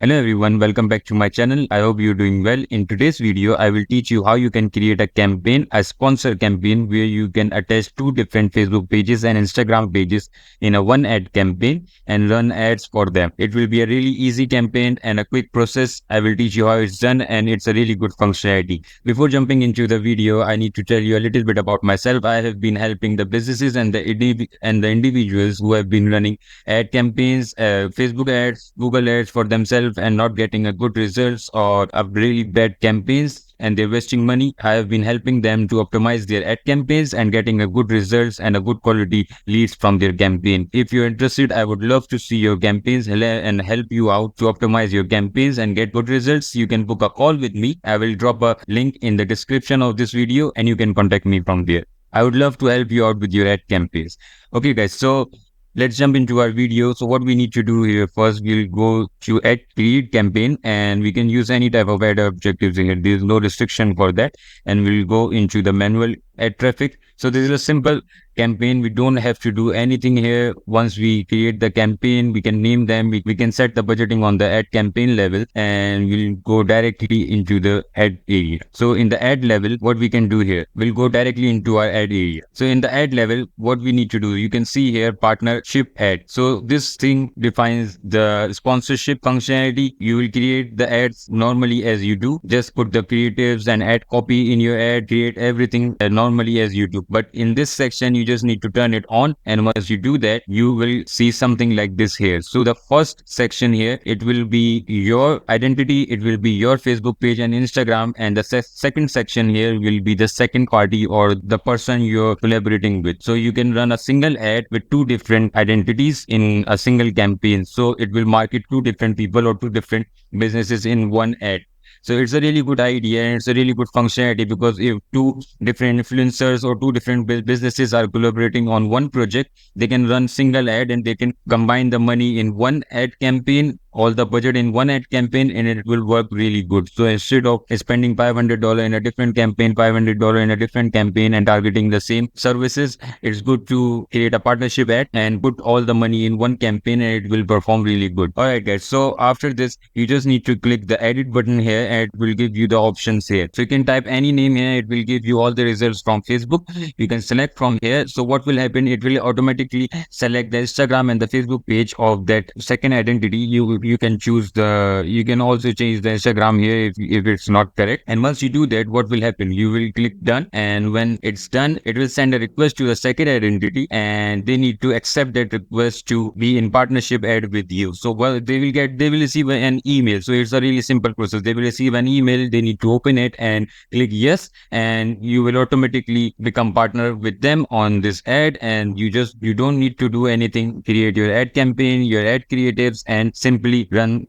Hello everyone, welcome back to my channel. I hope you're doing well. In today's video, I will teach you how you can create a campaign, a sponsor campaign where you can attach two different Facebook pages and Instagram pages in a one ad campaign and run ads for them. It will be a really easy campaign and a quick process. I will teach you how it's done and it's a really good functionality. Before jumping into the video, I need to tell you a little bit about myself. I have been helping the businesses and the individuals who have been running ad campaigns, Facebook ads, Google ads for themselves and not getting a good results or a really bad campaigns and they're wasting money. I have been helping them to optimize their ad campaigns and getting a good results and a good quality leads from their campaign. If you're interested, I would love to see your campaigns and help you out to optimize your campaigns and get good results. You can book a call with me. I will drop a link in the description of this video and you can contact me from there. I would love to help you out with your ad campaigns. Okay guys, so let's jump into our video. So what we need to do here, first we'll go to ad create campaign and we can use any type of ad objectives here. There's no restriction for that. And we'll go into the manual ad traffic. So this is a simple campaign. We don't have to do anything here. Once we create the campaign, we can name them. We can set the budgeting on the ad campaign level and we'll go directly into the ad area. So in the ad level, what we can do here, we'll go directly into our ad area. So in the ad level, what we need to do, you can see here partnership ad. So this thing defines the sponsorship functionality. You will create the ads normally as you do. Just put the creatives and ad copy in your ad, create everything normally as you do. But in this section, you just need to turn it on. And once you do that, you will see something like this here. So the first section here, it will be your identity. It will be your Facebook page and Instagram. And the second section here will be the second party or the person you're collaborating with. So you can run a single ad with two different identities in a single campaign. So it will market two different people or two different businesses in one ad. So it's a really good idea and it's a really good functionality because if two different influencers or two different businesses are collaborating on one project, they can run single ad and they can combine the money in one ad campaign, all the budget in one ad campaign, and it will work really good. So instead of spending $500 in a different campaign, $500 in a different campaign and targeting the same services, it's good to create a partnership ad and put all the money in one campaign and it will perform really good. Alright guys, so after this, you just need to click the edit button here and it will give you the options here. So you can type any name here, it will give you all the results from Facebook. You can select from here. So what will happen, it will automatically select the Instagram and the Facebook page of that second identity. You can choose you can also change the Instagram here if it's not correct. And once you do that, what will happen, you will click done, and when it's done, it will send a request to the second identity and they need to accept that request to be in partnership ad with you. So they will receive an email. So it's a really simple process. They will receive an email, they need to open it and click yes, and you will automatically become partner with them on this ad. And you don't need to do anything. Create your ad campaign, your ad creatives, and simply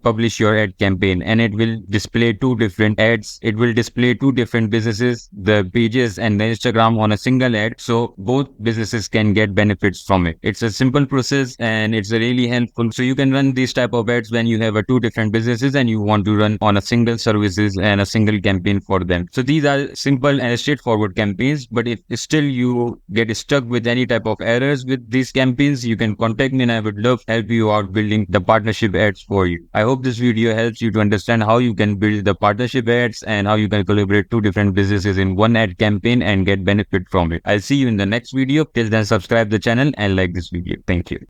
publish your ad campaign, and it will display two different ads. It will display two different businesses, the pages and the Instagram on a single ad, so both businesses can get benefits from it. It's a simple process and it's really helpful. So you can run these type of ads when you have two different businesses and you want to run on a single services and a single campaign for them. So these are simple and straightforward campaigns, but if still you get stuck with any type of errors with these campaigns, you can contact me and I would love to help you out building the partnership ads for you. I hope this video helps you to understand how you can build the partnership ads and how you can collaborate two different businesses in one ad campaign and get benefit from it. I'll see you in the next video. Till then, subscribe the channel and like this video. Thank you.